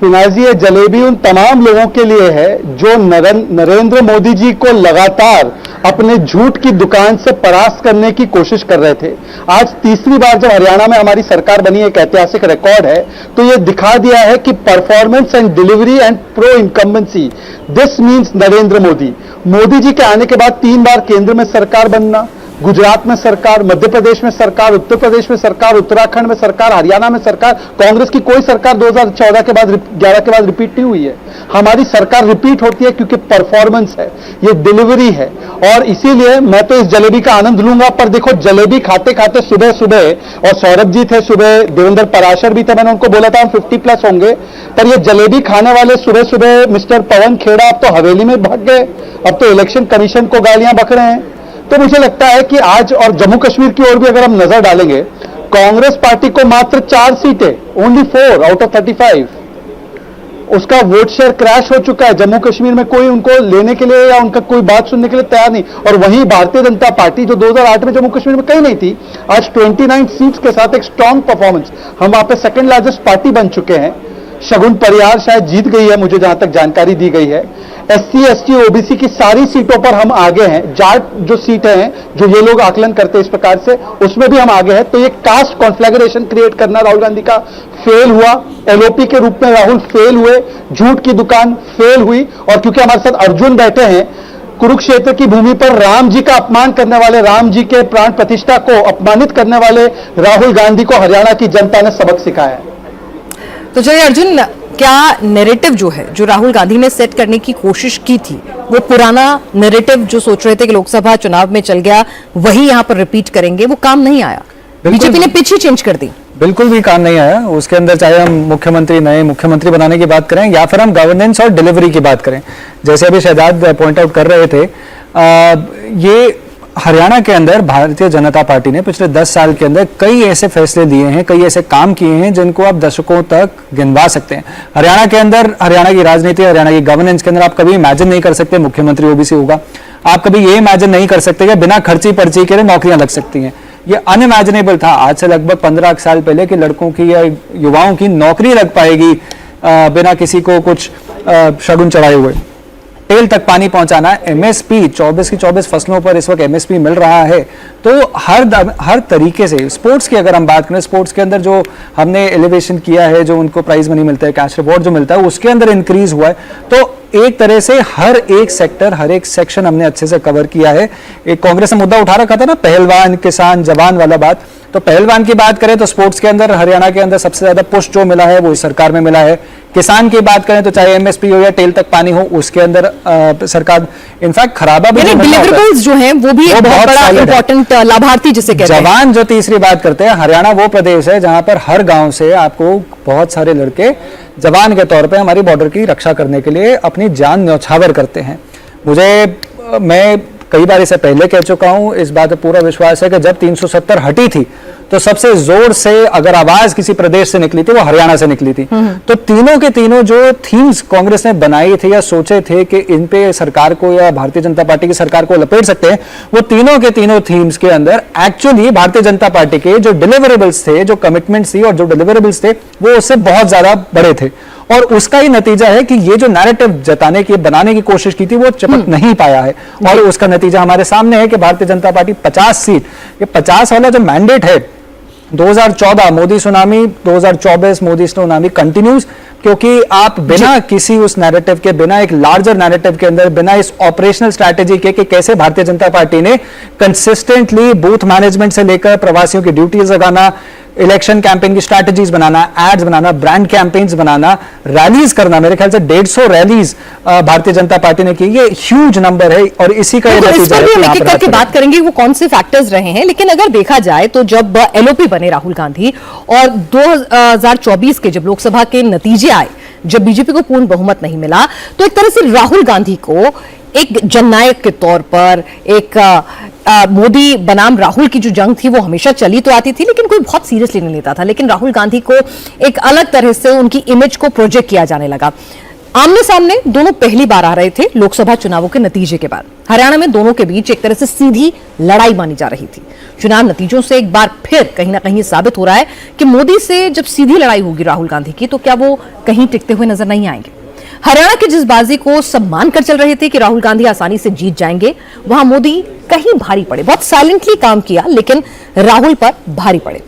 पिनाजी, ये जलेबी उन तमाम लोगों के लिए है जो नरेंद्र मोदी जी को लगातार अपने झूठ की दुकान से परास्त करने की कोशिश कर रहे थे। आज तीसरी बार जब हरियाणा में हमारी सरकार बनी, एक ऐतिहासिक रिकॉर्ड है, तो ये दिखा दिया है कि performance and delivery and pro incumbency, this means Narendra Modi. Modi ji के आने के बाद 3 बार केंद्र में सरकार बनना, गुजरात में सरकार, मध्य प्रदेश में सरकार, उत्तर प्रदेश में सरकार, उत्तराखंड में सरकार, हरियाणा में सरकार। कांग्रेस की कोई सरकार 2014 के बाद 11 के बाद रिपीट नहीं हुई है। हमारी सरकार रिपीट होती है क्योंकि परफॉर्मेंस है, ये डिलीवरी है, और इसीलिए मैं तो इस जलेबी का आनंद लूंगा। पर देखो, जलेबी खाते खाते सुबह सुबह, और सौरभ जी थे सुबह, देवेंद्र पराशर भी थे, मैंने उनको बोला था हम 50+ होंगे, पर ये जलेबी खाने वाले सुबह सुबह मिस्टर पवन खेड़ा अब तो हवेली में भाग गए, अब तो इलेक्शन कमीशन को गालियां बक रहे हैं। तो मुझे लगता है कि आज, और जम्मू कश्मीर की ओर भी अगर हम नजर डालेंगे, कांग्रेस पार्टी को मात्र 4 सीटें, ओनली 4 आउट ऑफ 35, उसका वोट शेयर क्रैश हो चुका है। जम्मू कश्मीर में कोई उनको लेने के लिए या उनका कोई बात सुनने के लिए तैयार नहीं। और वहीं भारतीय जनता पार्टी, जो 2008 में जम्मू कश्मीर में कहीं नहीं थी, आज 29 सीट्स के साथ एक स्ट्रांग परफॉर्मेंस, हम वहां पे सेकंड लार्जेस्ट पार्टी बन चुके हैं। शगुन परियार शायद जीत गई है, मुझे जहां तक जानकारी दी गई है। SC, ST, OBC की सारी सीटों पर हम आगे हैं। जाट जो सीटें हैं, जो ये लोग आकलन करते हैं इस प्रकार से, उसमें भी हम आगे हैं। तो ये कास्ट कॉन्फ्लैग्रेशन क्रिएट करना राहुल गांधी का फेल हुआ। LOP के रूप में राहुल फेल हुए, झूठ की दुकान फेल हुई। और क्योंकि हमारे साथ अर्जुन बैठे हैं, कुरुक्षेत्र की भूमि पर राम जी का अपमान करने वाले, राम जी के प्राण प्रतिष्ठा को अपमानित करने वाले राहुल गांधी को हरियाणा की जनता ने सबक सिखाया है। तो चलिए अर्जुन, क्या नैरेटिव जो है, जो राहुल गांधी ने सेट करने की कोशिश की थी, वो पुराना नैरेटिव जो सोच रहे थे कि लोकसभा चुनाव में चल गया, वही यहां पर रिपीट करेंगे, वो काम नहीं आया? बीजेपी ने पिच ही चेंज कर दी। बिल्कुल भी काम नहीं आया। उसके अंदर चाहे हम नए मुख्यमंत्री बनाने की बात करें या फिर हम गवर्नेंस और डिलीवरी की बात करें, जैसे अभी शहजाद पॉइंट आउट कर रहे थे, ये हरियाणा के अंदर भारतीय जनता पार्टी ने पिछले 10 साल के अंदर कई ऐसे फैसले लिए हैं, कई ऐसे काम किए हैं जिनको आप दशकों तक गिनवा सकते हैं। हरियाणा के अंदर, हरियाणा की राजनीति, हरियाणा की गवर्नेंस के अंदर आप कभी इमेजिन नहीं कर सकते मुख्यमंत्री OBC होगा। आप कभी ये इमेजिन नहीं कर सकते कि बिना खर्ची पर्ची के नौकरियां लग सकती हैं। ये अनइमेजिनेबल था आज से लगभग 15 साल पहले कि लड़कों की या युवाओं की नौकरी लग पाएगी बिना किसी को कुछ शगुन चढ़ाए हुए। तेल तक पानी पहुंचाना, MSP 24 की 24 फसलों पर इस वक्त MSP मिल रहा है। तो हर तरीके से स्पोर्ट्स की अगर हम बात करें, स्पोर्ट्स के अंदर जो हमने एलिवेशन किया है, जो उनको प्राइज मनी मिलता है, कैश रिवॉर्ड जो मिलता है, उसके अंदर इंक्रीज हुआ है। तो एक तरह से हर एक सेक्टर, हर एक सेक्शन हमने अच्छे से कवर किया है। एक कांग्रेस ने मुद्दा उठा रखा था ना, पहलवान, किसान, जवान वाला बात। तो पहलवान की बात करें तो स्पोर्ट्स के अंदर हरियाणा के अंदर सबसे ज्यादा पुश जो मिला है वो इस सरकार में मिला है। किसान की बात करें तो चाहे MSP हो या तेल तक पानी हो, उसके अंदर सरकार इनफैक्ट खराबा भी डिलीवरेबल्स जो हैं वो भी एक बहुत बड़ा इंपॉर्टेंट लाभार्थी जिसे कहते हैं। जवान जो तीसरी बात करते हैं, हरियाणा वो प्रदेश है जहां पर हर गांव से आपको बहुत सारे लड़के जवान के तौर पे हमारी बॉर्डर की रक्षा करने के लिए अपनी जान न्यौछावर करते हैं। मैं कई बार इसे पहले कह चुका हूं, इस बात पर पूरा विश्वास है कि जब 370 हटी थी तो सबसे जोर से अगर आवाज किसी प्रदेश से निकली थी वो हरियाणा से निकली थी। तो तीनों के तीनों जो थीम्स कांग्रेस ने बनाई थे या सोचे थे कि इन पे सरकार को या भारतीय जनता पार्टी की सरकार को लपेट सकते हैं, वो तीनों के तीनों थीम्स के अंदर एक्चुअली भारतीय जनता पार्टी के जो डिलीवरेबल्स थे, जो कमिटमेंट्स थी और जो डिलीवरेबल्स थे, वो उससे बहुत ज्यादा बड़े थे। और उसका ही नतीजा है कि ये जो नैरेटिव जताने की, बनाने की कोशिश की थी, वो चिपक नहीं पाया है। और उसका नतीजा हमारे सामने है कि भारतीय जनता पार्टी 50 सीट, ये 50 वाला जो मैंडेट है 2014 Modi tsunami, 2024 Modi tsunami continues, क्योंकि आप बिना किसी उस नैरेटिव के, बिना एक लार्जर नैरेटिव के अंदर, बिना इस ऑपरेशनल स्ट्रैटेजी के कि कैसे भारतीय जनता पार्टी ने कंसिस्टेंटली बूथ मैनेजमेंट से लेकर प्रवासियों की ड्यूटीज लगाना, इलेक्शन कैंपेन की स्ट्रैटेजीज बनाना, एड्स बनाना, ब्रांड कैंपेन्स बनाना, रैलीज करना, मेरे ख्याल से 150 रैलीज भारतीय जनता पार्टी ने की। ये ह्यूज नंबर है और इसी का नतीजा है। एक एक करके बात करेंगे वो कौन से फैक्टर्स रहे हैं, लेकिन अगर देखा जाए तो जब LOP बने राहुल गांधी और 2024 के जब लोकसभा के नतीजे आए, जब बीजेपी को पूर्ण बहुमत नहीं मिला, तो एक तरह से राहुल गांधी को एक जननायक के तौर पर, एक मोदी बनाम राहुल की जो जंग थी वो हमेशा चली तो आती थी, लेकिन कोई बहुत सीरियसली नहीं लेता था। लेकिन राहुल गांधी को एक अलग तरह से उनकी इमेज को प्रोजेक्ट किया जाने लगा। आमने सामने दोनों पहली बार आ रहे थे लोकसभा चुनावों के नतीजे के बाद। हरियाणा में दोनों के बीच एक तरह से सीधी लड़ाई मानी जा रही थी। चुनाव नतीजों से एक बार फिर कहीं ना कहीं साबित हो रहा है कि मोदी से जब सीधी लड़ाई होगी राहुल गांधी की, तो क्या वो कहीं टिकते हुए नजर नहीं आएंगे। हरियाणा की जिस बाजी को सब मानकर चल रहे थे कि राहुल गांधी आसानी से जीत जाएंगे, वहां मोदी कहीं भारी पड़े। बहुत साइलेंटली काम किया, लेकिन राहुल पर भारी पड़े।